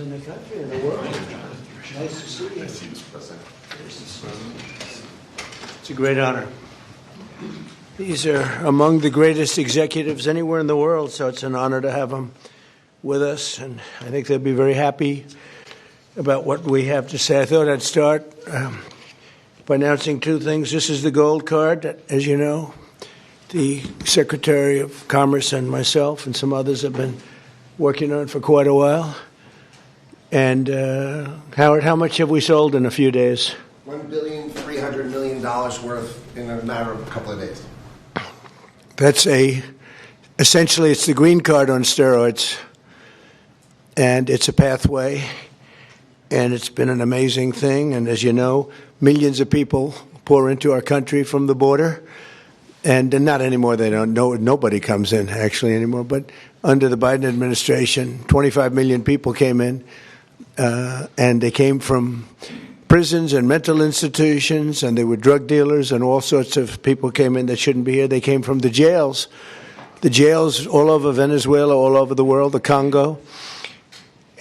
in the country and the world. Nice to see you. It's a great honor. These are among the greatest executives anywhere in the world, so it's an honor to have them with us, and I think they'll be very happy about what we have to say. I thought I'd start by announcing two things. This is the gold card that, as you know, the Secretary of Commerce and myself and some others have been working on for quite a while. And Howard, how much have we sold in a few days? $1,300,000,000 worth in a matter of a couple of days. That's essentially it's the green card on steroids, and it's a pathway, and it's been an amazing thing. And as you know, millions of people pour into our country from the border, and not anymore. They don't know. Nobody comes in actually anymore. But under the Biden administration, 25 million people came in, and they came from prisons and mental institutions, and they were drug dealers, and all sorts of people came in that shouldn't be here. They came from the jails all over Venezuela, all over the world, the Congo.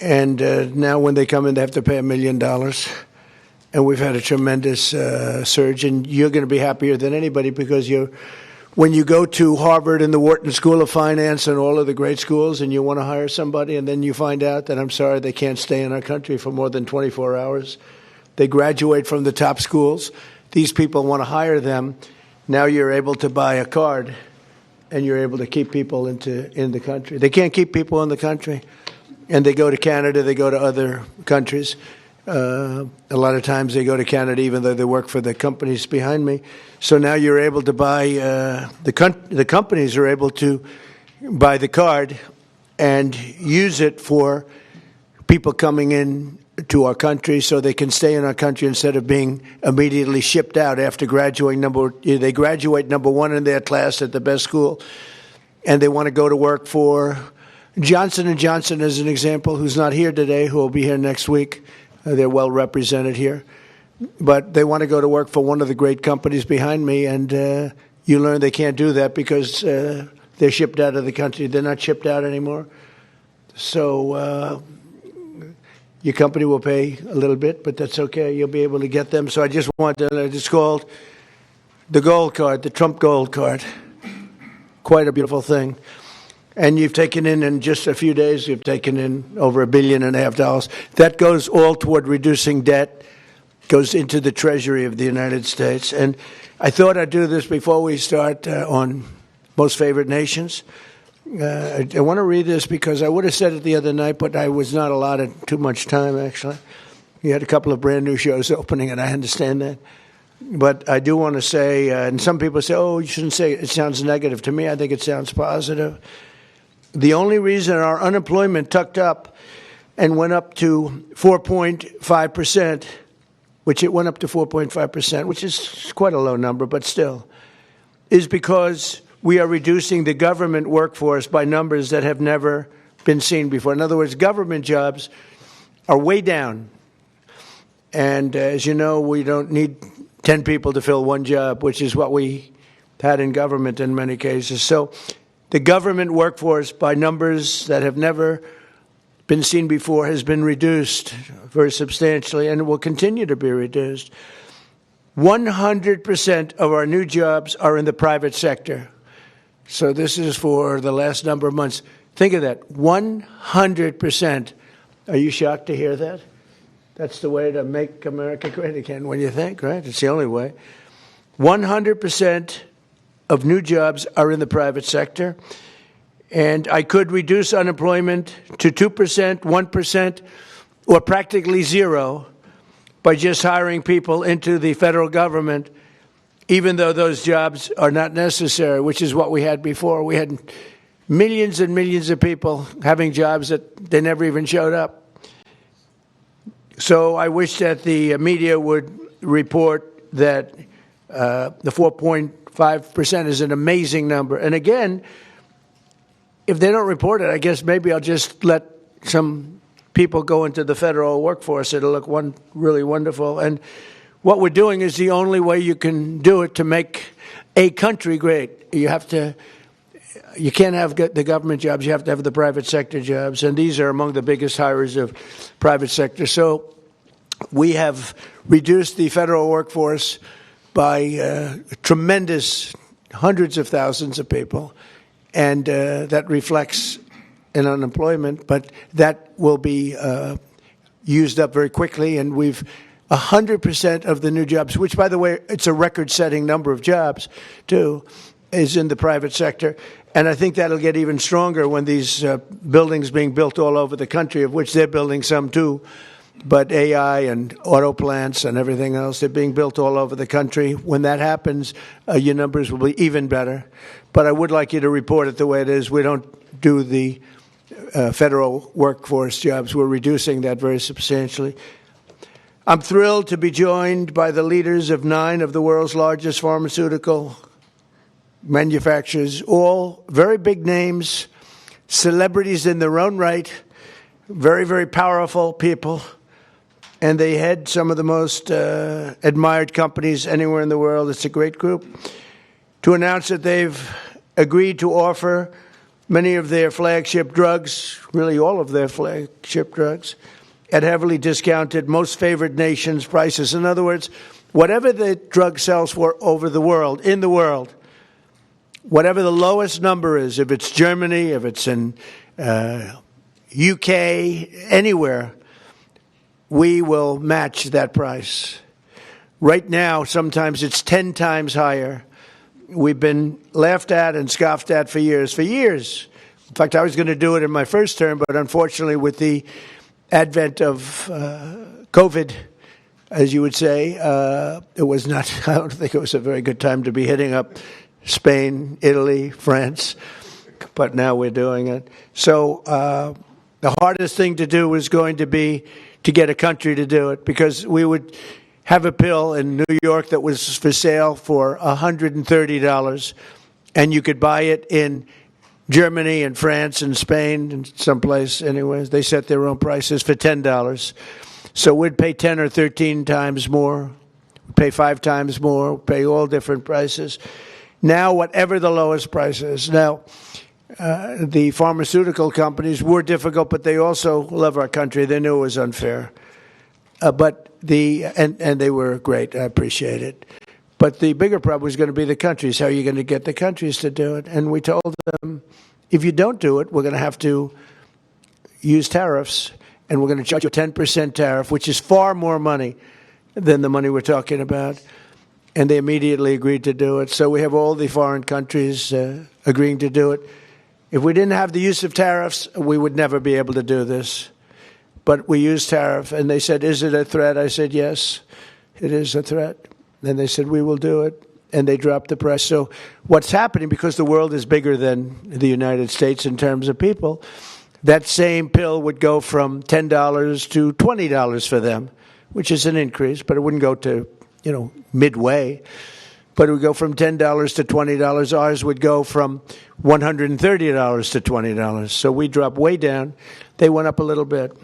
And now when they come in, they have to pay $1 million. And we've had a tremendous surge, and you're going to be happier than anybody because when you go to Harvard and the Wharton School of Finance and all of the great schools and you want to hire somebody, and then you find out that, I'm sorry, they can't stay in our country for more than 24 hours. They graduate from the top schools. These people want to hire them. Now you're able to buy a card, and you're able to keep people in the country. They can't keep people in the country, and they go to Canada. They go to other countries. A lot of times they go to Canada, even though they work for the companies behind me. So now you're able to buy the companies are able to buy the card and use it for people coming in to our country so they can stay in our country instead of being immediately shipped out after graduating. They graduate number one in their class at the best school, and they want to go to work for Johnson & Johnson, as an example, who's not here today, who will be here next week. They're well represented here. But they want to go to work for one of the great companies behind me, and you learn they can't do that because they're shipped out of the country. They're not shipped out anymore. So your company will pay a little bit, but that's okay. You'll be able to get them. So I just want to, it's called the gold card, the Trump gold card. Quite a beautiful thing. And you've taken in just a few days, you've taken in over $1.5 billion. That goes all toward reducing debt, goes into the Treasury of the United States. And I thought I'd do this before we start on Most Favored Nations. I want to read this because I would have said it the other night, but I was not allotted too much time, actually. You had a couple of brand new shows opening, and I understand that. But I do want to say, and some people say, oh, you shouldn't say it. It sounds negative. To me, I think it sounds positive. The only reason our unemployment tucked up and went up to 4.5%, which it went up to 4.5%, which is quite a low number, but still, is because we are reducing the government workforce by numbers that have never been seen before. In other words, government jobs are way down. And as you know, we don't need 10 people to fill one job, which is what we had in government in many cases. So the government workforce, by numbers that have never been seen before, has been reduced very substantially, and it will continue to be reduced. 100% of our new jobs are in the private sector. So this is for the last number of months. Think of that, 100%. Are you shocked to hear that? That's the way to make America great again, when you think, right? It's the only way. 100% of new jobs are in the private sector. And I could reduce unemployment to 2%, 1%, or practically zero by just hiring people into the federal government, even though those jobs are not necessary, which is what we had before. We had millions and millions of people having jobs that they never even showed up. So I wish that the media would report that the 4.5% is an amazing number. And again, if they don't report it, I guess maybe I'll just let some people go into the federal workforce. It'll look really wonderful. And what we're doing is the only way you can do it to make a country great. You have to you can't have the government jobs. You have to have the private sector jobs. And these are among the biggest hires of private sector. So we have reduced the federal workforce by tremendous hundreds of thousands of people. And that reflects in unemployment. But that will be used up very quickly. And we've 100% of the new jobs, which, by the way, it's a record-setting number of jobs, too, is in the private sector. And I think that'll get even stronger when these buildings being built all over the country, of which they're building some, too. But AI and auto plants and everything else, they're being built all over the country. When that happens, your numbers will be even better. But I would like you to report it the way it is. We don't do the federal workforce jobs. We're reducing that very substantially. I'm thrilled to be joined by the leaders of 9 of the world's largest pharmaceutical manufacturers, all very big names, celebrities in their own right, very, very powerful people, and they head some of the most admired companies anywhere in the world. It's a great group. To announce that they've agreed to offer many of their flagship drugs, really all of their flagship drugs, at heavily discounted, most favored nations prices. In other words, whatever the drug sells for over the world, in the world, whatever the lowest number is, if it's Germany, if it's in UK, anywhere, we will match that price. Right now, sometimes it's 10 times higher. We've been laughed at and scoffed at for years. For years. In fact, I was going to do it in my first term, but unfortunately with the advent of COVID, as you would say, it was not, I don't think it was a very good time to be hitting up Spain, Italy, France, but now we're doing it. So the hardest thing to do was going to be to get a country to do it, because we would have a pill in New York that was for sale for $130, and you could buy it in Germany and France and Spain and someplace anyways. They set their own prices for $10. So we'd pay 10 or 13 times more, pay 5 times more, pay all different prices. Now, whatever the lowest price is. Now, the pharmaceutical companies were difficult, but they also love our country. They knew it was unfair. And they were great. I appreciate it. But the bigger problem was going to be the countries. How are you going to get the countries to do it? And we told them, if you don't do it, we're going to have to use tariffs, and we're going to charge you a 10% tariff, which is far more money than the money we're talking about. And they immediately agreed to do it. So we have all the foreign countries agreeing to do it. If we didn't have the use of tariffs, we would never be able to do this. But we used tariff, and they said, is it a threat? I said, yes, it is a threat. And they said, we will do it. And they dropped the price. So what's happening, because the world is bigger than the United States in terms of people, that same pill would go from $10 to $20 for them, which is an increase, but it wouldn't go to, midway. But it would go from $10 to $20. Ours would go from $130 to $20. So we dropped way down. They went up a little bit.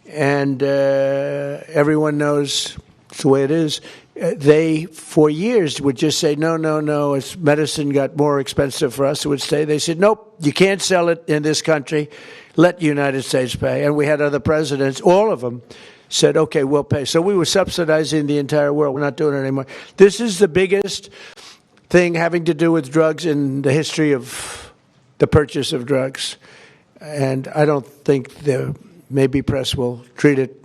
And everyone knows it's the way it is. They, for years, would just say, no. As medicine got more expensive for us, it would say, they said, nope, you can't sell it in this country. Let the United States pay. And we had other presidents, all of them, said, okay, we'll pay. So we were subsidizing the entire world. We're not doing it anymore. This is the biggest thing having to do with drugs in the history of the purchase of drugs. And I don't think the maybe press will treat it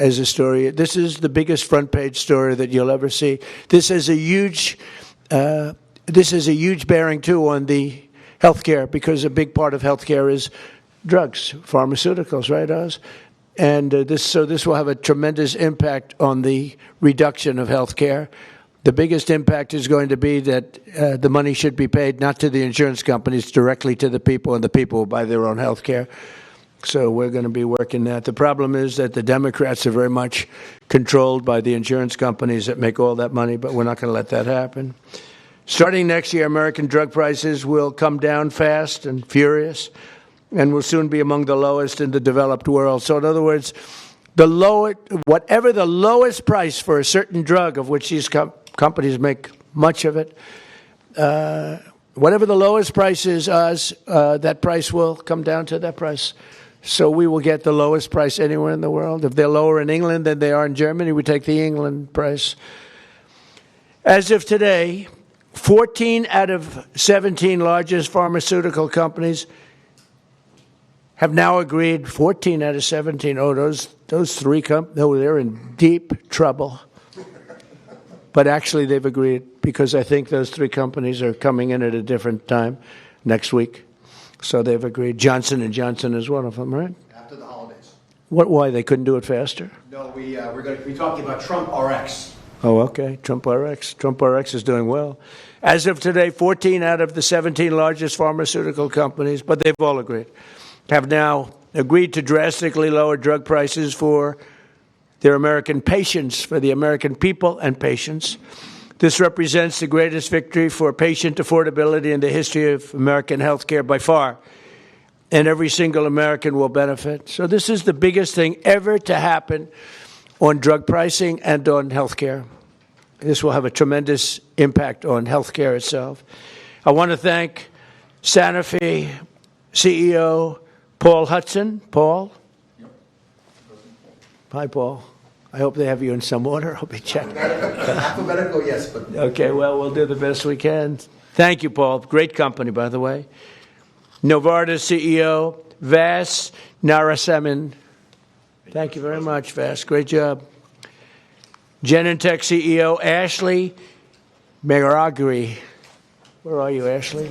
as a story. This is the biggest front page story that you'll ever see. This is a huge bearing too on the healthcare, because a big part of healthcare is drugs, pharmaceuticals, right, Oz? And this will have a tremendous impact on the reduction of healthcare. The biggest impact is going to be that the money should be paid not to the insurance companies, directly to the people, and the people will buy their own healthcare. So we're going to be working that. The problem is that the Democrats are very much controlled by the insurance companies that make all that money, but we're not going to let that happen. Starting next year, American drug prices will come down fast and furious, and will soon be among the lowest in the developed world. So in other words, whatever the lowest price for a certain drug, of which these companies make much of it, Whatever the lowest price is, that price will come down to that price. So we will get the lowest price anywhere in the world. If they're lower in England than they are in Germany, we take the England price. As of today, 14 out of 17 largest pharmaceutical companies have now agreed. 14 out of 17. Oh, those three companies, they're in deep trouble. But actually, they've agreed because I think those three companies are coming in at a different time next week. So they've agreed. Johnson & Johnson is one of them, right? After the holidays. Why? They couldn't do it faster? No, we're going to be talking about Trump RX. Oh, okay. Trump RX. Trump RX is doing well. As of today, 14 out of the 17 largest pharmaceutical companies, but they've all agreed, have now agreed to drastically lower drug prices for their American patients, for the American people and patients. This represents the greatest victory for patient affordability in the history of American health care by far. And every single American will benefit. So this is the biggest thing ever to happen on drug pricing and on health care. This will have a tremendous impact on health care itself. I want to thank Sanofi CEO Paul Hudson. Paul? Yep. Hi, Paul. I hope they have you in some order. I'll be checking. Alphabetical, yes, but... Okay, well, we'll do the best we can. Thank you, Paul. Great company, by the way. Novartis CEO Vas Narasimhan. Thank you very much, Vas. Great job. Genentech CEO Ashley Megaragri. Where are you, Ashley?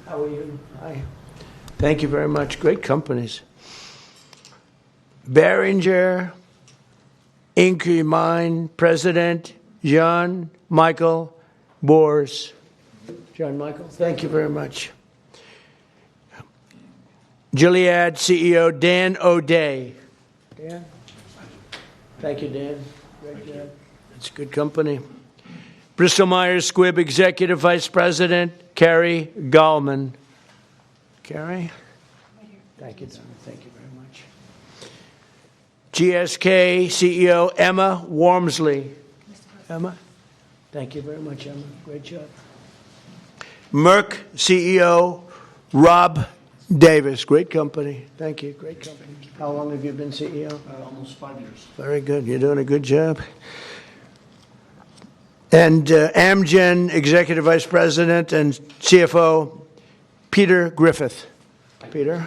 How are you? Hi. Thank you very much. Great companies. Behringer Inc. Mine President John Michael Bors. John Michael, thank you very much. Gilead CEO Dan O'Day. Dan? Thank you, Dan. Great job. It's a good company. Bristol Myers Squibb Executive Vice President Carrie Gallman. Carrie? Thank you, Don. Thank you very much. GSK CEO Emma Wormsley. Emma? Thank you very much, Emma. Great job. Merck CEO Rob Davis. Great company. Thank you. Great company. How long have you been CEO? Almost 5 years. Very good. You're doing a good job. And Amgen Executive Vice President and CFO Peter Griffith. Peter?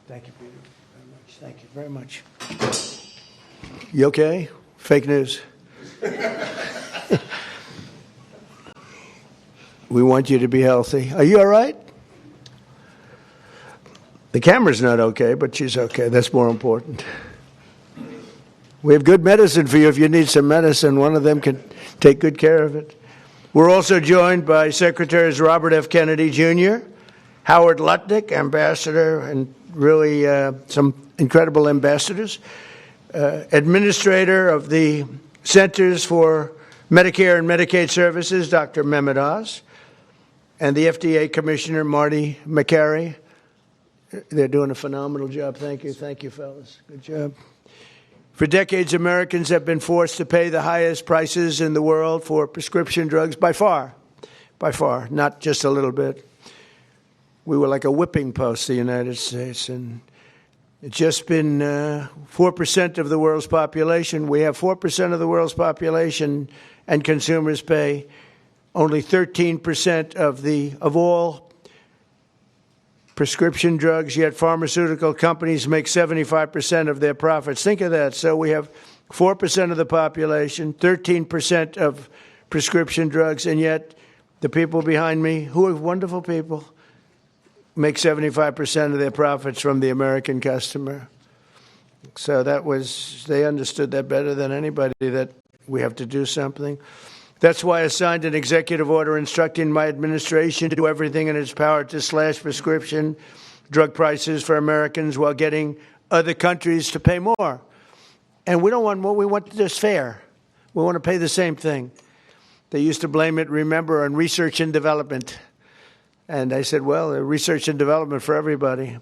Thank you, Peter, very much. Thank you very much. You okay? Fake news. We want you to be healthy. Are you all right? The camera's not okay, but she's okay. That's more important. We have good medicine for you if you need some medicine. One of them can take good care of it. We're also joined by Secretaries Robert F. Kennedy, Jr., Howard Lutnick, Ambassador, and really some incredible ambassadors, Administrator of the Centers for Medicare and Medicaid Services, Dr. Mehmet Oz, and the FDA Commissioner, Marty McCary. They're doing a phenomenal job. Thank you. Thank you, fellas. Good job. For decades, Americans have been forced to pay the highest prices in the world for prescription drugs by far, not just a little bit. We were like a whipping post, the United States, and it's just been 4% of the world's population. We have 4% of the world's population, and consumers pay only 13% of all prescription drugs, yet pharmaceutical companies make 75% of their profits. Think of that. So we have 4% of the population, 13% of prescription drugs, and yet the people behind me, who are wonderful people, make 75% of their profits from the American customer. So they understood that better than anybody, that we have to do something. That's why I signed an executive order instructing my administration to do everything in its power to slash prescription drug prices for Americans while getting other countries to pay more. And we don't want more. We want this fair. We want to pay the same thing. They used to blame it, remember, on research and development. And I said, well, research and development for everybody.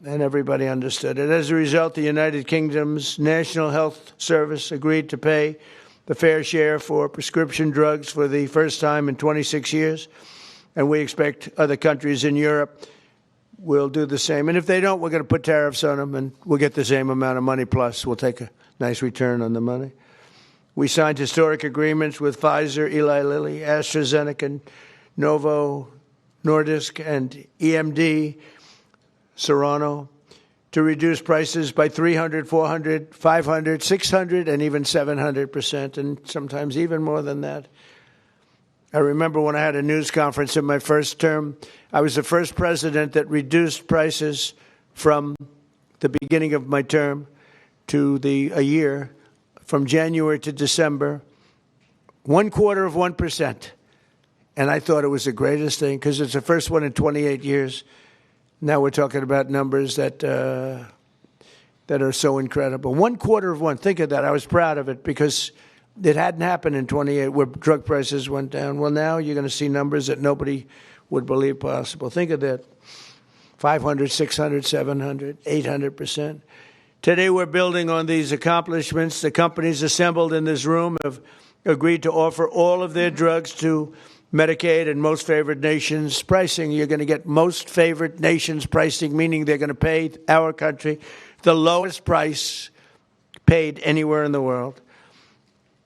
And everybody understood it. As a result, the United Kingdom's National Health Service agreed to pay the fair share for prescription drugs for the first time in 26 years. and we expect other countries in Europe will do the same. And if they don't, we're going to put tariffs on them, and we'll get the same amount of money, plus we'll take a nice return on the money. We signed historic agreements with Pfizer, Eli Lilly, AstraZeneca, Novo Nordisk, and EMD, Serrano, to reduce prices by 300, 400, 500, 600, and even 700%, and sometimes even more than that. I remember when I had a news conference in my first term, I was the first president that reduced prices from the beginning of my term to a year, from January to December, 0.25%. And I thought it was the greatest thing because it's the first one in 28 years. Now we're talking about numbers that are so incredible. 0.25%. Think of that. I was proud of it because it hadn't happened in 28 where drug prices went down. Well, now you're going to see numbers that nobody would believe possible. Think of that. 500, 600, 700, 800%. Today we're building on these accomplishments. The companies assembled in this room have agreed to offer all of their drugs to Medicaid and most favored nations pricing. You're going to get most favored nations pricing, meaning they're going to pay our country the lowest price paid anywhere in the world.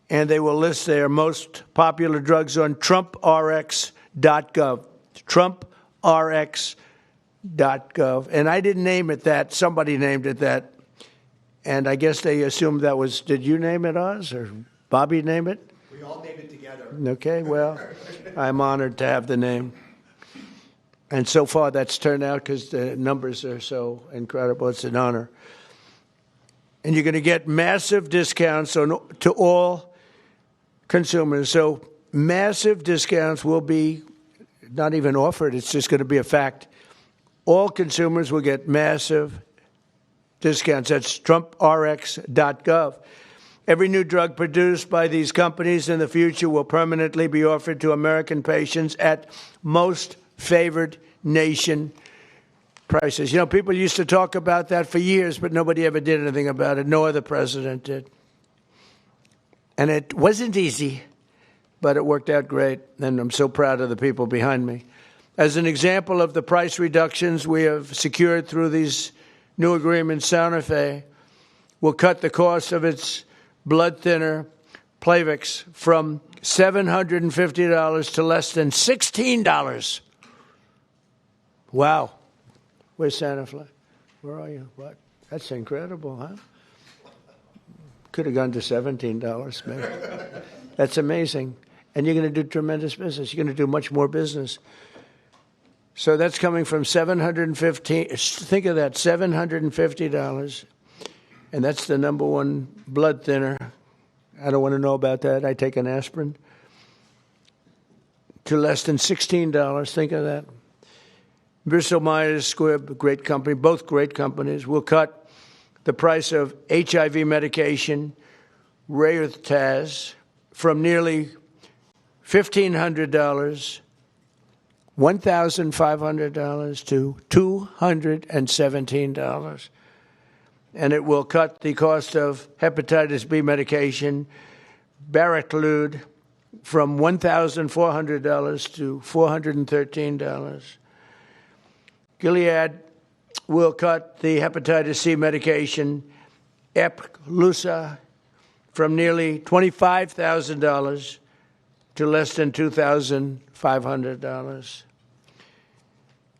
And they will list their most popular drugs on TrumpRx.gov. TrumpRx.gov. And I didn't name it that. Somebody named it that. And I guess they assumed that was, did you name it, Oz, or Bobby name it? We all named it together. Okay, well, I'm honored to have the name. And so far that's turned out because the numbers are so incredible. It's an honor. And you're going to get massive discounts to all consumers. So massive discounts will be not even offered. It's just going to be a fact. All consumers will get massive discounts. That's TrumpRx.gov. Every new drug produced by these companies in the future will permanently be offered to American patients at most favored nation prices. You know, people used to talk about that for years, but nobody ever did anything about it. No other president did. And it wasn't easy, but it worked out great, and I'm so proud of the people behind me. As an example of the price reductions we have secured through these new agreements, Santa Fe will cut the cost of its blood thinner, Plavix, from $750 to less than $16. Wow. Where's Santa Fe? Where are you? What? That's incredible, huh? Could have gone to $17, maybe. That's amazing. And you're going to do tremendous business. You're going to do much more business. So that's coming from $750. Think of that, $750. And that's the number one blood thinner. I don't want to know about that. I take an aspirin. To less than $16. Think of that. Bristol Myers Squibb, great company, both great companies, will cut the price of HIV medication, Rayurtaz, from nearly $1,500, $1,500 to $217. And it will cut the cost of hepatitis B medication, Baraclude, from $1,400 to $413. Gilead will cut the hepatitis C medication, Epclusa, from nearly $25,000 to less than $2,500.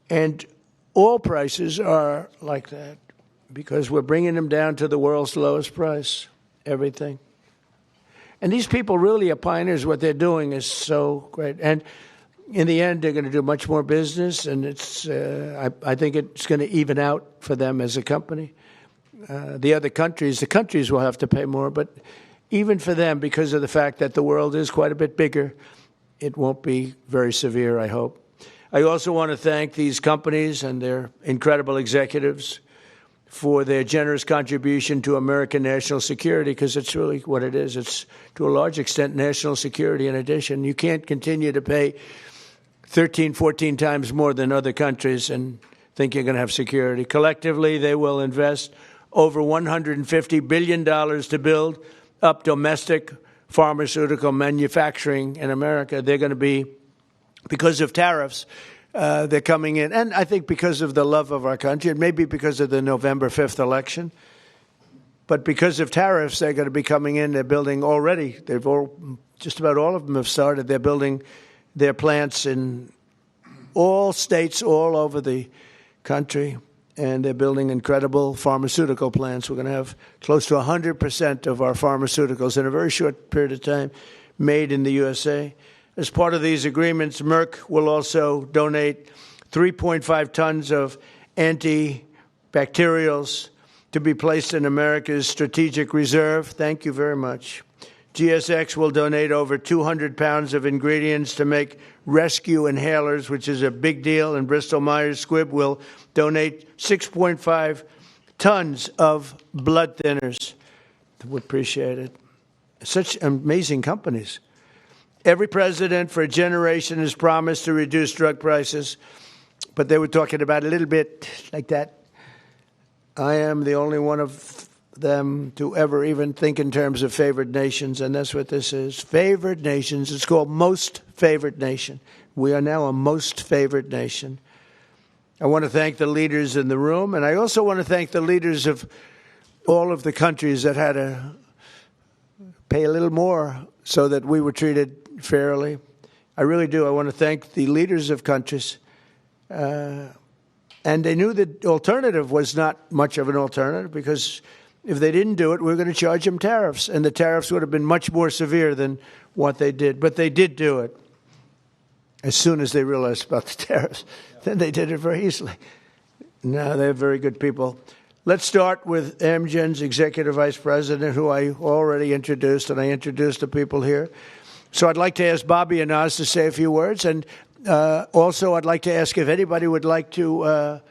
And all prices are like that because we're bringing them down to the world's lowest price, everything. And these people really are pioneers. What they're doing is so great. And in the end, they're going to do much more business, and it's. I think it's going to even out for them as a company. The countries will have to pay more, but even for them, because of the fact that the world is quite a bit bigger, it won't be very severe, I hope. I also want to thank these companies and their incredible executives for their generous contribution to American national security, because it's really what it is. It's, to a large extent, national security in addition. You can't continue to pay 13, 14 times more than other countries and think you're going to have security. Collectively, they will invest over $150 billion to build up domestic pharmaceutical manufacturing in America. They're going to be because of tariffs, they're coming in. And I think because of the love of our country, and maybe because of the November 5th election. But because of tariffs, they're going to be coming in. They're building already. Just about all of them have started. They're building their plants in all states all over the country. And they're building incredible pharmaceutical plants. We're going to have close to 100% of our pharmaceuticals in a very short period of time made in the USA. As part of these agreements, Merck will also donate 3.5 tons of antibacterials to be placed in America's strategic reserve. Thank you very much. GSX will donate over 200 pounds of ingredients to make rescue inhalers, which is a big deal, and Bristol-Myers Squibb will donate 6.5 tons of blood thinners. We appreciate it. Such amazing companies. Every president for a generation has promised to reduce drug prices, but they were talking about a little bit like that. I am the only one of them to ever even think in terms of favored nations, and that's what this is. Favored nations. It's called most favored nation. We are now a most favored nation. I want to thank the leaders in the room, and I also want to thank the leaders of all of the countries that had to pay a little more so that we were treated fairly. I really do. I want to thank the leaders of countries. And they knew the alternative was not much of an alternative, because if they didn't do it, we were going to charge them tariffs. And the tariffs would have been much more severe than what they did. But they did do it as soon as they realized about the tariffs. Then they did it very easily. Now they're very good people. Let's start with Amgen's Executive Vice President, who I already introduced, and I introduced the people here. So I'd like to ask Bobby and Oz to say a few words. And also I'd like to ask if anybody would like to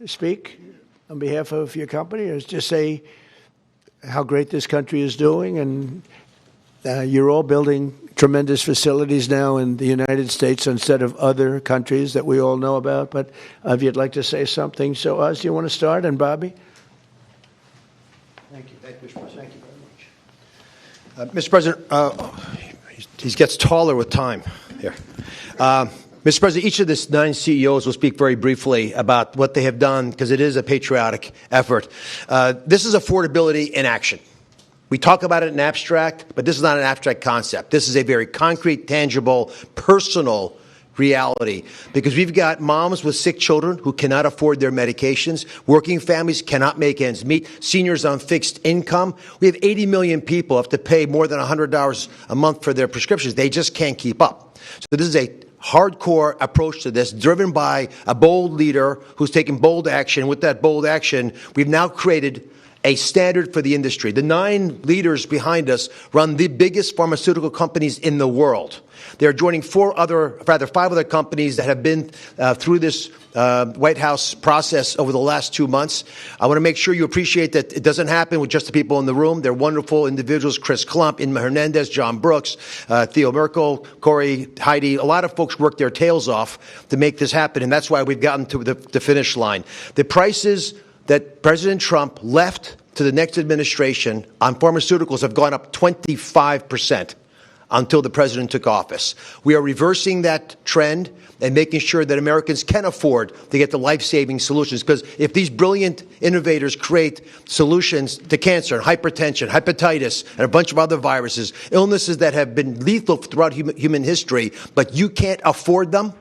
speak on behalf of your company, or just say how great this country is doing. And you're all building tremendous facilities now in the United States instead of other countries that we all know about. But if you'd like to say something. So Oz, do you want to start? And Bobby? Thank you. Thank you, Mr. President. Thank you very much. Mr. President, he gets taller with time here. Mr. President, each of the 9 CEOs will speak very briefly about what they have done, because it is a patriotic effort. This is affordability in action. We talk about it in abstract, but this is not an abstract concept. This is a very concrete, tangible, personal reality, because we've got moms with sick children who cannot afford their medications. Working families cannot make ends meet. Seniors on fixed income. We have 80 million people who have to pay more than $100 a month for their prescriptions. They just can't keep up. So this is a hardcore approach to this, driven by a bold leader who's taken bold action. With that bold action, we've now created a standard for the industry. The 9 leaders behind us run the biggest pharmaceutical companies in the world. They're joining 5 other companies that have been through this White House process over the last 2 months. I want to make sure you appreciate that it doesn't happen with just the people in the room. They're wonderful individuals: Chris Klump, Inma Hernandez, John Brooks, Theo Merkel, Corey, Heidi. A lot of folks worked their tails off to make this happen, and that's why we've gotten to the finish line. The prices that President Trump left to the next administration on pharmaceuticals have gone up 25% until the president took office. We are reversing that trend and making sure that Americans can afford to get the life-saving solutions. Because if these brilliant innovators create solutions to cancer and hypertension, hepatitis, and a bunch of other viruses, illnesses that have been lethal throughout human history, but you can't afford them,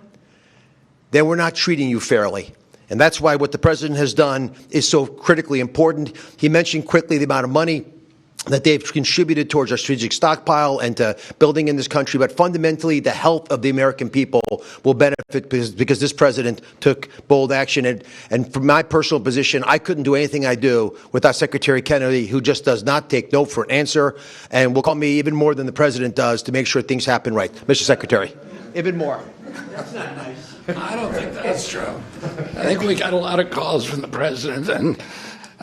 then we're not treating you fairly. And that's why what the president has done is so critically important. He mentioned quickly the amount of money that they've contributed towards our strategic stockpile and to building in this country. But fundamentally, the health of the American people will benefit because this president took bold action. And from my personal position, I couldn't do anything I do without Secretary Kennedy, who just does not take no for an answer and will call me even more than the president does to make sure things happen right. Mr. Secretary. Even more. That's not nice. I don't think that's true. I think we got a lot of calls from the president, and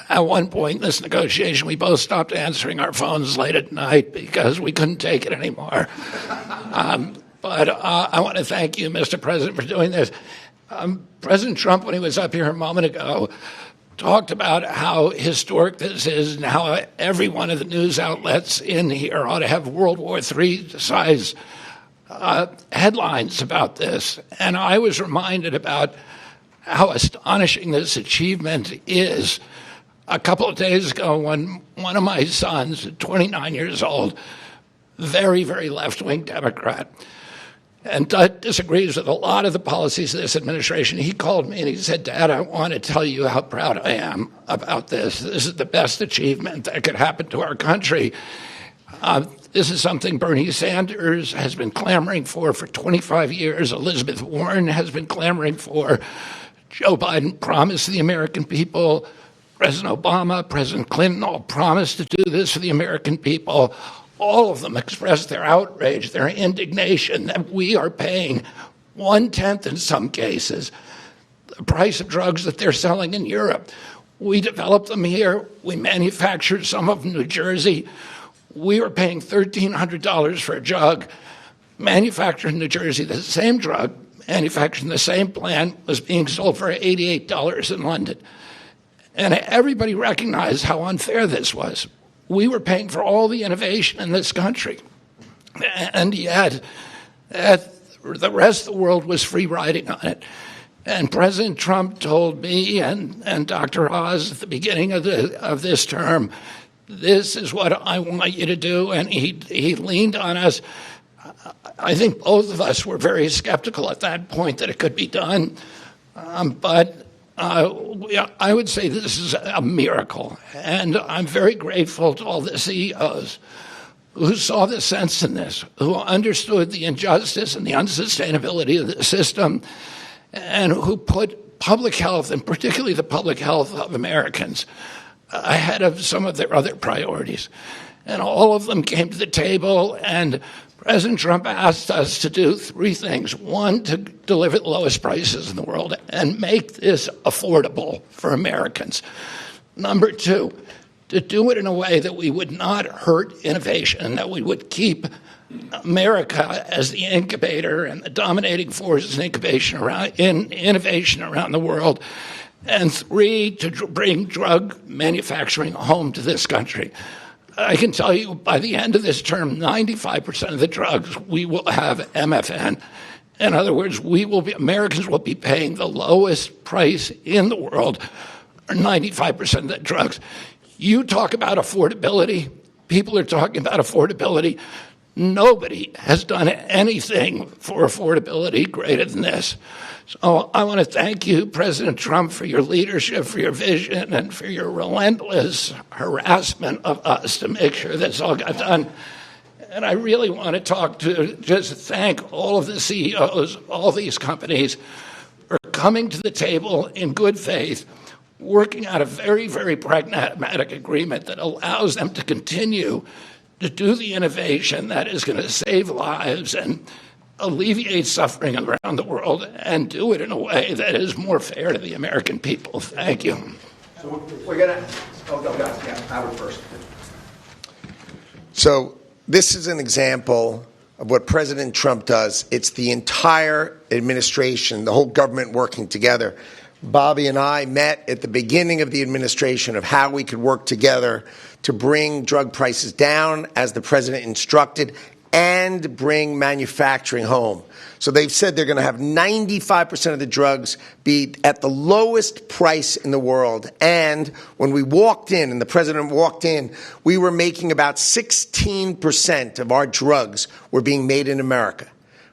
at one point in this negotiation, we both stopped answering our phones late at night because we couldn't take it anymore. But I want to thank you, Mr. President, for doing this. President Trump, when he was up here a moment ago, talked about how historic this is and how every one of the news outlets in here ought to have World War III size headlines about this, and I was reminded about how astonishing this achievement is. A couple of days ago, when one of my sons, 29 years old, very, very left-wing Democrat, and disagrees with a lot of the policies of this administration, he called me and he said, "Dad, I want to tell you how proud I am about this. This is the best achievement that could happen to our country." This is something Bernie Sanders has been clamoring for 25 years. Elizabeth Warren has been clamoring for. Joe Biden promised the American people. President Obama, President Clinton all promised to do this for the American people. All of them expressed their outrage, their indignation that we are paying 1/10 in some cases the price of drugs that they're selling in Europe. We developed them here. We manufactured some of them in New Jersey. We were paying $1,300 for a drug manufactured in New Jersey. The same drug manufactured in the same plant was being sold for $88 in London. And everybody recognized how unfair this was. We were paying for all the innovation in this country. And yet, the rest of the world was free riding on it. And President Trump told me and Dr. Oz at the beginning of this term, "This is what I want you to do." And he leaned on us. I think both of us were very skeptical at that point that it could be done. But I would say this is a miracle. And I'm very grateful to all the CEOs who saw the sense in this, who understood the injustice and the unsustainability of the system, and who put public health, and particularly the public health of Americans, ahead of some of their other priorities. And all of them came to the table, and President Trump asked us to do three things. One, to deliver the lowest prices in the world and make this affordable for Americans. Number two, to do it in a way that we would not hurt innovation, that we would keep America as the incubator and the dominating force in innovation around the world. And three, to bring drug manufacturing home to this country. I can tell you by the end of this term, 95% of the drugs we will have MFN. In other words, Americans will be paying the lowest price in the world, or 95% of the drugs. You talk about affordability. People are talking about affordability. Nobody has done anything for affordability greater than this. So I want to thank you, President Trump, for your leadership, for your vision, and for your relentless harassment of us to make sure this all got done. And I really want to just thank all of the CEOs, all these companies, for coming to the table in good faith, working out a very, very pragmatic agreement that allows them to continue to do the innovation that is going to save lives and alleviate suffering around the world, and do it in a way that is more fair to the American people. Thank you. So we're going to... Oh, no, yeah, Howard first. So this is an example of what President Trump does. It's the entire administration, the whole government working together. Bobby and I met at the beginning of the administration of how we could work together to bring drug prices down, as the president instructed, and bring manufacturing home. So they've said they're going to have 95% of the drugs be at the lowest price in the world. And when we walked in, and the president walked in, we were making about 16% of our drugs were being made in America.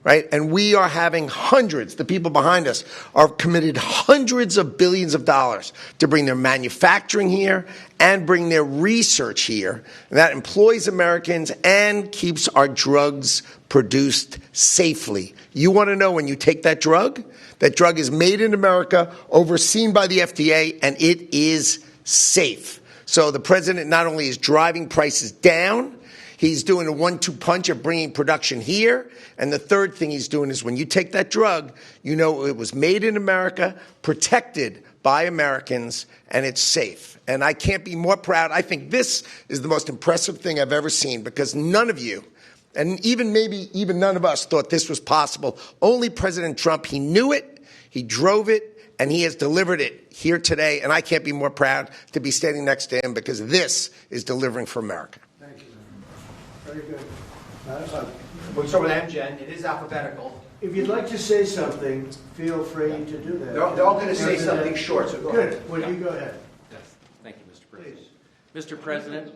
Right? And we are having hundreds, the people behind us are committed hundreds of billions of dollars to bring their manufacturing here and bring their research here. And that employs Americans and keeps our drugs produced safely. You want to know when you take that drug is made in America, overseen by the FDA, and it is safe. So the president not only is driving prices down, he's doing a 1-2 punch of bringing production here. And the third thing he's doing is when you take that drug, you know it was made in America, protected by Americans, and it's safe. And I can't be more proud. I think this is the most impressive thing I've ever seen, because none of you, and maybe even none of us, thought this was possible. Only President Trump. He knew it, he drove it, and he has delivered it here today. And I can't be more proud to be standing next to him, because this is delivering for America. Thank you. Very good. We'll start with Amgen. It is alphabetical. If you'd like to say something, feel free to do that. They're all going to say something short, so go ahead. Good. Well, you go ahead. Yes. Thank you, Mr. President. Mr. President.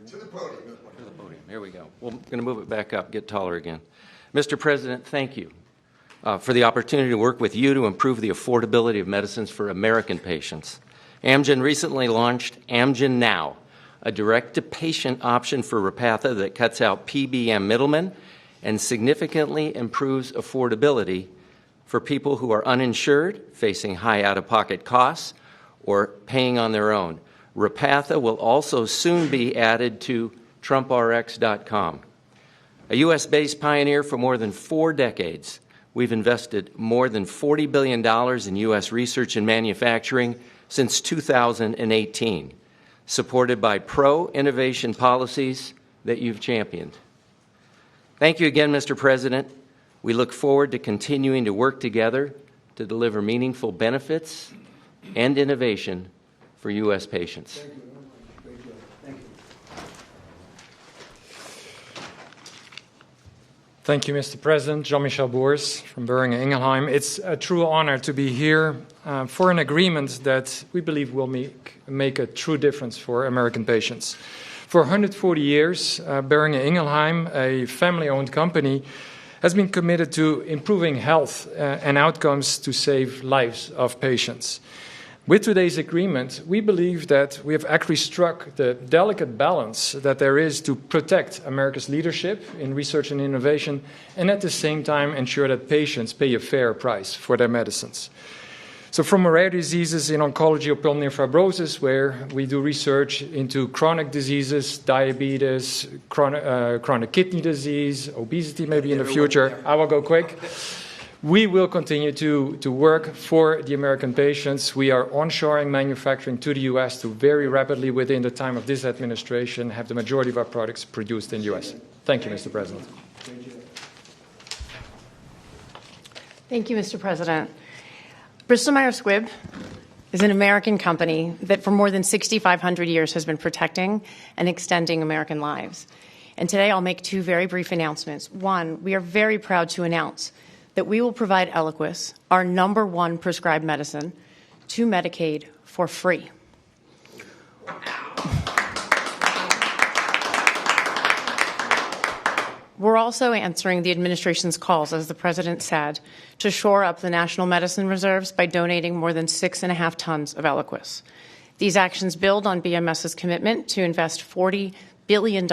To the podium. To the podium. Here we go. We're going to move it back up, get taller again. Mr. President, thank you for the opportunity to work with you to improve the affordability of medicines for American patients. Amgen recently launched Amgen Now, a direct-to-patient option for Repatha that cuts out PBM middlemen and significantly improves affordability for people who are uninsured, facing high out-of-pocket costs, or paying on their own. Repatha will also soon be added to TrumpRx.com. A U.S.-based pioneer for more than 4 decades, we've invested more than $40 billion in U.S. research and manufacturing since 2018, supported by pro-innovation policies that you've championed. Thank you again, Mr. President. We look forward to continuing to work together to deliver meaningful benefits and innovation for U.S. patients. Thank you very much. Great job. Thank you. Thank you, Mr. President. Jean-Michel Boers from Boehringer Ingelheim. It's a true honor to be here for an agreement that we believe will make a true difference for American patients. For 140 years, Boehringer Ingelheim, a family-owned company, has been committed to improving health and outcomes to save lives of patients. With today's agreement, we believe that we have actually struck the delicate balance that there is to protect America's leadership in research and innovation and at the same time ensure that patients pay a fair price for their medicines. So from rare diseases in oncology or pulmonary fibrosis, where we do research into chronic diseases, diabetes, chronic kidney disease, obesity maybe in the future, I will go quick. We will continue to work for the American patients. We are onshoring manufacturing to the U.S. to very rapidly, within the time of this administration, have the majority of our products produced in the U.S. Thank you, Mr. President. Thank you, Mr. President. Bristol Myers Squibb is an American company that for more than 6,500 years has been protecting and extending American lives. And today I'll make 2 very brief announcements. One, we are very proud to announce that we will provide Eliquis, our #1 prescribed medicine, to Medicaid for free. We're also answering the administration's calls, as the President said, to shore up the national medicine reserves by donating more than 6.5 tons of Eliquis. These actions build on BMS's commitment to invest $40 billion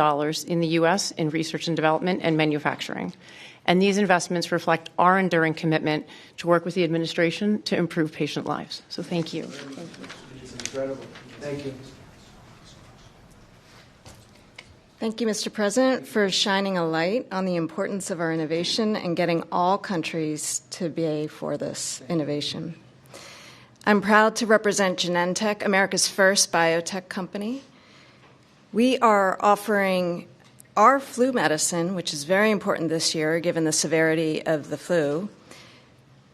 in the U.S. in research and development and manufacturing. And these investments reflect our enduring commitment to work with the administration to improve patient lives. So thank you. It's incredible. Thank you. Thank you, Mr. President, for shining a light on the importance of our innovation and getting all countries to pay for this innovation. I'm proud to represent Genentech, America's first biotech company. We are offering our flu medicine, which is very important this year given the severity of the flu,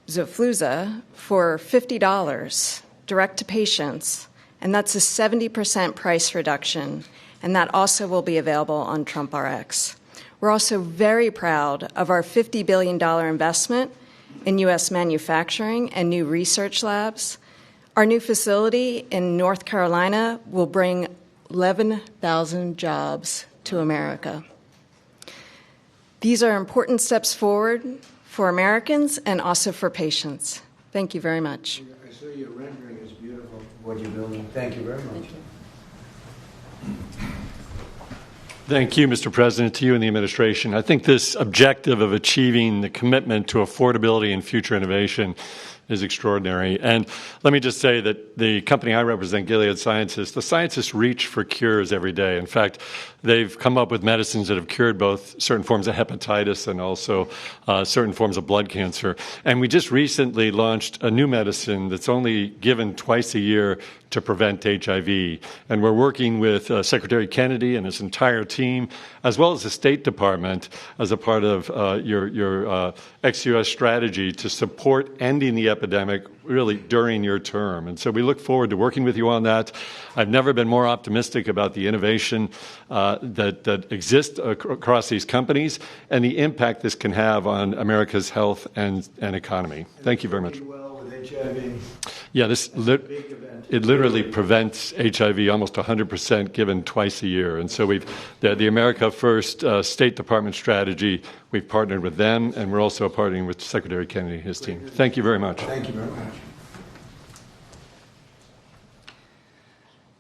Xofluza, for $50 direct to patients, and that's a 70% price reduction, and that also will be available on TrumpRx. We're also very proud of our $50 billion investment in U.S. manufacturing and new research labs. Our new facility in North Carolina will bring 11,000 jobs to America. These are important steps forward for Americans and also for patients. Thank you very much. I saw your rendering is beautiful, what you're building. Thank you very much. Thank you, Mr. President, to you and the administration. I think this objective of achieving the commitment to affordability and future innovation is extraordinary. And let me just say that the company I represent, Gilead Sciences, the scientists reach for cures every day. In fact, they've come up with medicines that have cured both certain forms of hepatitis and also certain forms of blood cancer. And we just recently launched a new medicine that's only given twice a year to prevent HIV. And we're working with Secretary Kennedy and his entire team, as well as the State Department, as a part of your ex-US strategy to support ending the epidemic really during your term. And so we look forward to working with you on that. I've never been more optimistic about the innovation that exists across these companies and the impact this can have on America's health and economy. Thank you very much. Yeah, it literally prevents HIV almost 100% given twice a year. And so the America First State Department strategy, we've partnered with them, and we're also partnering with Secretary Kennedy and his team. Thank you very much. Thank you very much.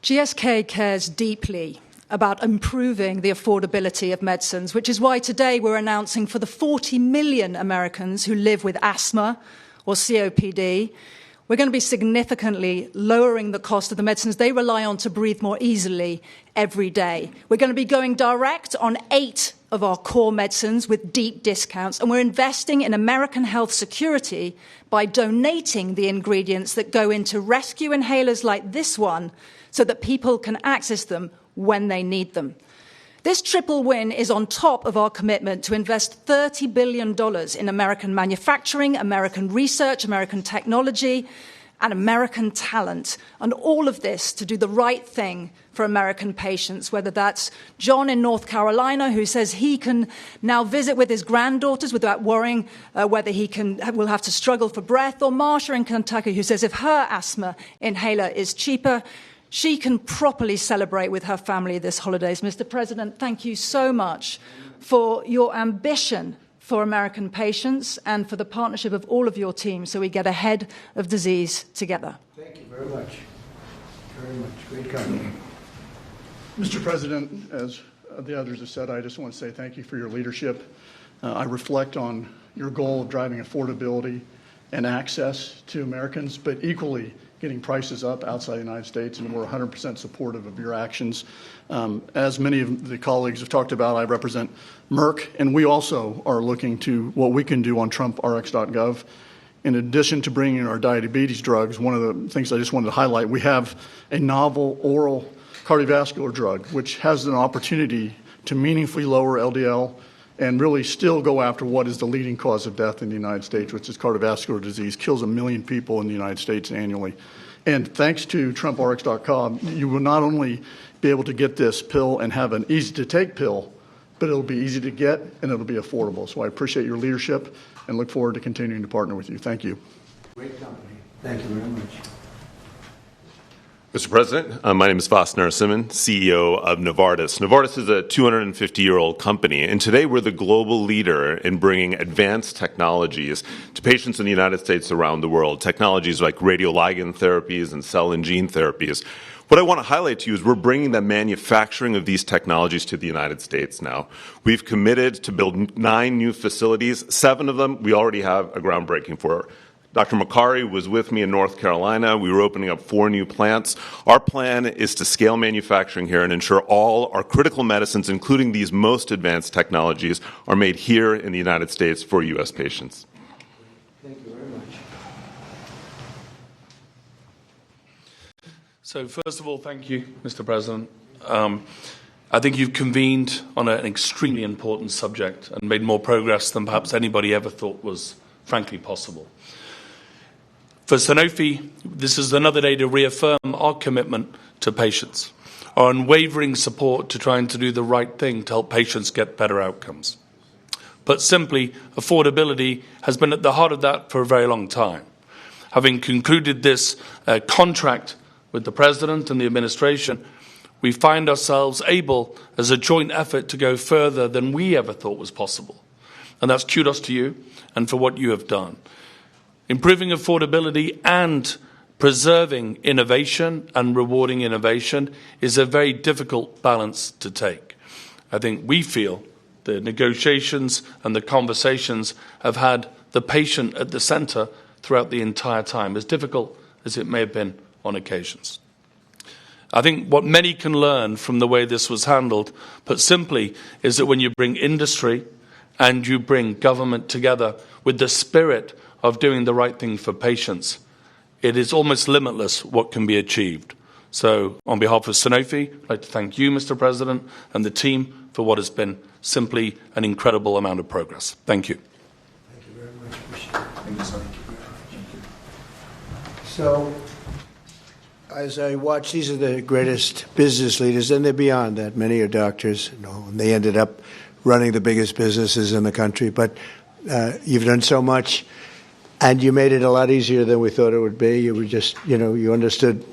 GSK cares deeply about improving the affordability of medicines, which is why today we're announcing for the 40 million Americans who live with asthma or COPD, we're going to be significantly lowering the cost of the medicines they rely on to breathe more easily every day. We're going to be going direct on 8 of our core medicines with deep discounts, and we're investing in American health security by donating the ingredients that go into rescue inhalers like this one so that people can access them when they need them. This triple win is on top of our commitment to invest $30 billion in American manufacturing, American research, American technology, and American talent. And all of this to do the right thing for American patients, whether that's John in North Carolina, who says he can now visit with his granddaughters without worrying whether will have to struggle for breath, or Marsha in Kentucky, who says if her asthma inhaler is cheaper, she can properly celebrate with her family this holidays. Mr. President, thank you so much for your ambition for American patients and for the partnership of all of your team so we get ahead of disease together. Thank you very much. Very much. Great company. Mr. President, as the others have said, I just want to say thank you for your leadership. I reflect on your goal of driving affordability and access to Americans, but equally getting prices up outside the United States, and we're 100% supportive of your actions. As many of the colleagues have talked about, I represent Merck, and we also are looking to what we can do on TrumpRx.gov. In addition to bringing in our diabetes drugs, one of the things I just wanted to highlight, we have a novel oral cardiovascular drug, which has an opportunity to meaningfully lower LDL and really still go after what is the leading cause of death in the United States, which is cardiovascular disease, kills 1 million people in the United States annually. And thanks to TrumpRx.com, you will not only be able to get this pill and have an easy-to-take pill, but it'll be easy to get and it'll be affordable. So I appreciate your leadership and look forward to continuing to partner with you. Thank you. Great company. Thank you very much. Mr. President, my name is Vas Narasimhan, CEO of Novartis. Novartis is a 250-year-old company, and today we're the global leader in bringing advanced technologies to patients in the United States around the world, technologies like radioligand therapies and cell and gene therapies. What I want to highlight to you is we're bringing the manufacturing of these technologies to the United States now. We've committed to build 9 new facilities. 7 of them we already have a groundbreaking for. Dr. Makari was with me in North Carolina. We were opening up 4 new plants. Our plan is to scale manufacturing here and ensure all our critical medicines, including these most advanced technologies, are made here in the United States for U.S. patients. Thank you very much. So first of all, thank you, Mr. President. I think you've convened on an extremely important subject and made more progress than perhaps anybody ever thought was frankly possible. For Sanofi, this is another day to reaffirm our commitment to patients, our unwavering support to trying to do the right thing to help patients get better outcomes. But simply, affordability has been at the heart of that for a very long time. Having concluded this contract with the President and the administration, we find ourselves able, as a joint effort, to go further than we ever thought was possible. And that's kudos to you and for what you have done. Improving affordability and preserving innovation and rewarding innovation is a very difficult balance to take. I think we feel the negotiations and the conversations have had the patient at the center throughout the entire time, as difficult as it may have been on occasions. I think what many can learn from the way this was handled, put simply, is that when you bring industry and you bring government together with the spirit of doing the right thing for patients, it is almost limitless what can be achieved. So on behalf of Sanofi, I'd like to thank you, Mr. President, and the team for what has been simply an incredible amount of progress. Thank you. Thank you very much. Thank you, sir. So, as I watch, these are the greatest business leaders, and they're beyond that. Many are doctors, and they ended up running the biggest businesses in the country. But you've done so much, and you made it a lot easier than we thought it would be. You were just, you understood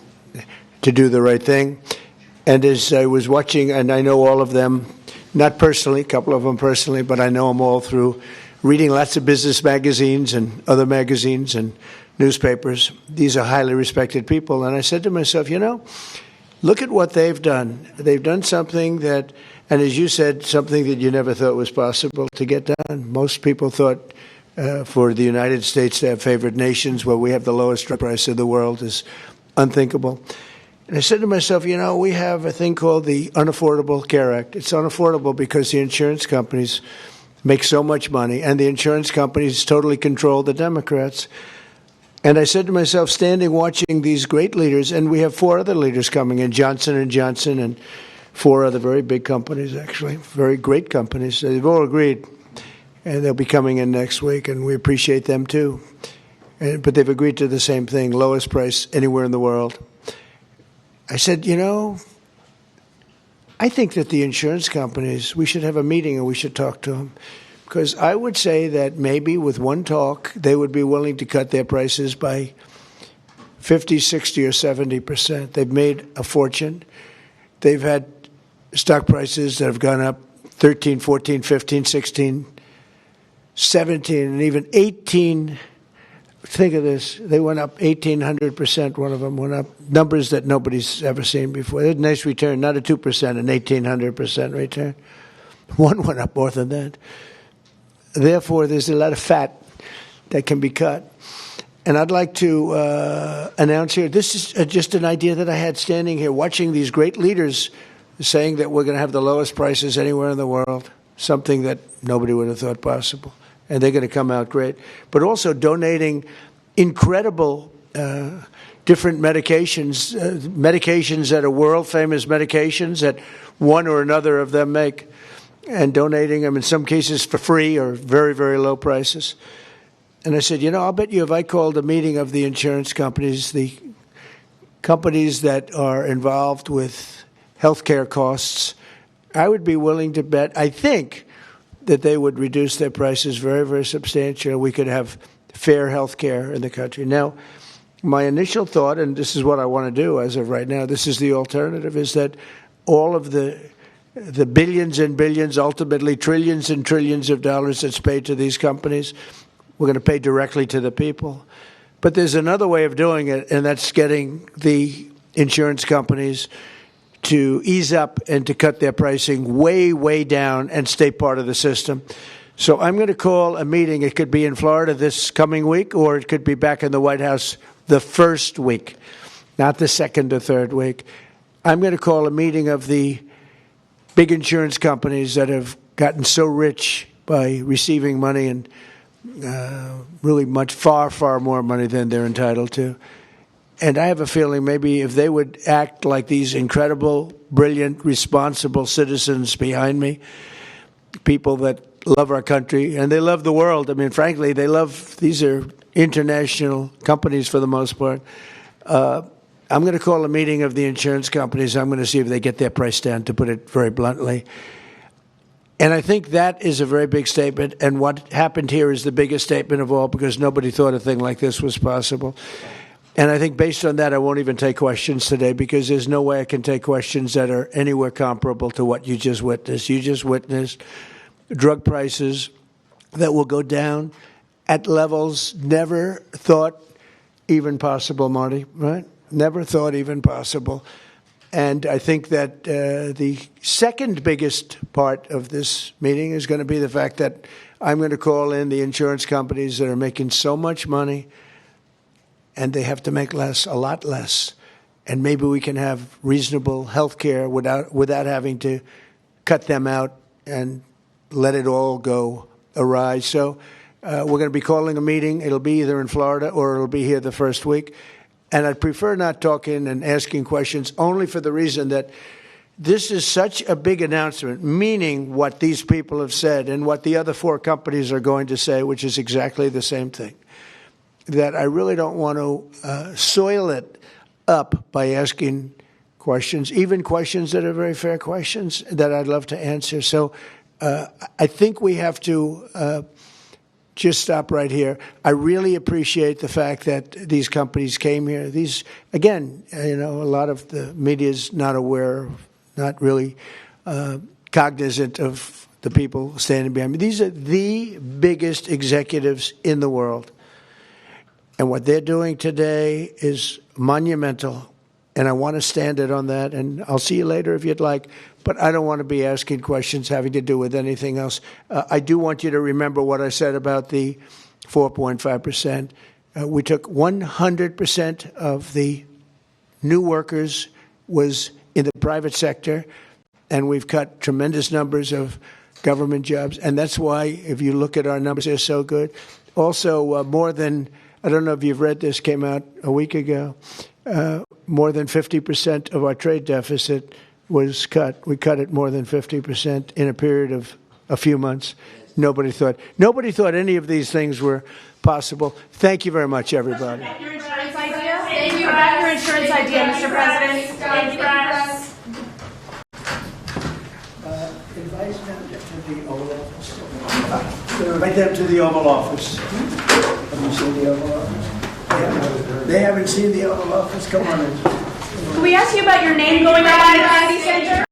to do the right thing. And as I was watching, and I know all of them, not personally, a couple of them personally, but I know them all through reading lots of business magazines and other magazines and newspapers. These are highly respected people. And I said to myself, look at what they've done. They've done something that, and as you said, something that you never thought was possible to get done. Most people thought for the United States to have favored nations where we have the lowest drug price in the world is unthinkable. And I said to myself, we have a thing called the Unaffordable Care Act. It's unaffordable because the insurance companies make so much money, and the insurance companies totally control the Democrats. And I said to myself, standing watching these great leaders, and we have 4 other leaders coming in, Johnson & Johnson, and 4 other very big companies, actually, very great companies. They've all agreed, and they'll be coming in next week, and we appreciate them too. But they've agreed to the same thing, lowest price anywhere in the world. I said, I think that the insurance companies, we should have a meeting and we should talk to them. Because I would say that maybe with one talk, they would be willing to cut their prices by 50, 60, or 70%. They've made a fortune. They've had stock prices that have gone up 13, 14, 15, 16, 17, and even 18. Think of this. They went up 1,800%. One of them went up. Numbers that nobody's ever seen before. They had a nice return, not a 2%, an 1,800% return. One went up more than that. Therefore, there's a lot of fat that can be cut. And I'd like to announce here, this is just an idea that I had standing here, watching these great leaders saying that we're going to have the lowest prices anywhere in the world, something that nobody would have thought possible. And they're going to come out great. But also donating incredible different medications, medications that are world-famous medications that one or another of them make, and donating them in some cases for free or very, very low prices. And I said, I'll bet you if I called a meeting of the insurance companies, the companies that are involved with healthcare costs, I would be willing to bet, I think, that they would reduce their prices very, very substantially. We could have fair health care in the country. Now, my initial thought, and this is what I want to do as of right now, this is the alternative, is that all of the billions and billions, ultimately trillions and trillions of dollars that's paid to these companies, we're going to pay directly to the people. But there's another way of doing it, and that's getting the insurance companies to ease up and to cut their pricing way, way down and stay part of the system. So I'm going to call a meeting. It could be in Florida this coming week, or it could be back in the White House the first week, not the second or third week. I'm going to call a meeting of the big insurance companies that have gotten so rich by receiving money, and really much, far, far more money than they're entitled to. And I have a feeling maybe if they would act like these incredible, brilliant, responsible citizens behind me, people that love our country, and they love the world. I mean, frankly, these are international companies for the most part. I'm going to call a meeting of the insurance companies. I'm going to see if they get their price down, to put it very bluntly. And I think that is a very big statement. And what happened here is the biggest statement of all, because nobody thought a thing like this was possible. And I think based on that, I won't even take questions today, because there's no way I can take questions that are anywhere comparable to what you just witnessed. You just witnessed drug prices that will go down at levels never thought even possible, Marty, right? Never thought even possible. And I think that the second biggest part of this meeting is going to be the fact that I'm going to call in the insurance companies that are making so much money, and they have to make less, a lot less. And maybe we can have reasonable health care without having to cut them out and let it all go awry. So we're going to be calling a meeting. It'll be either in Florida or it'll be here the first week. And I'd prefer not talking and asking questions, only for the reason that this is such a big announcement, meaning what these people have said and what the other 4 companies are going to say, which is exactly the same thing. that I really don't want to soil it up by asking questions, even questions that are very fair questions that I'd love to answer. So I think we have to just stop right here. I really appreciate the fact that these companies came here. These, again, a lot of the media is not aware, not really cognizant of the people standing behind me. These are the biggest executives in the world. And what they're doing today is monumental. And I want to stand it on that. And I'll see you later if you'd like. But I don't want to be asking questions having to do with anything else. I do want you to remember what I said about the 4.5%. We took 100% of the new workers was in the private sector, and we've cut tremendous numbers of government jobs. And that's why, if you look at our numbers, they're so good. Also, more than, I don't know if you've read this, came out a week ago, more than 50% of our trade deficit was cut. We cut it more than 50% in a period of a few months. Nobody thought any of these things were possible. Thank you very much, everybody. Your insurance idea? Thank you about your insurance idea, Mr. President. Thank you, press. Invite them to the Oval Office. Invite them to the Oval Office. Have you seen the Oval Office? They haven't seen the Oval Office? Come on in. Can we ask you about your name going up on the city center?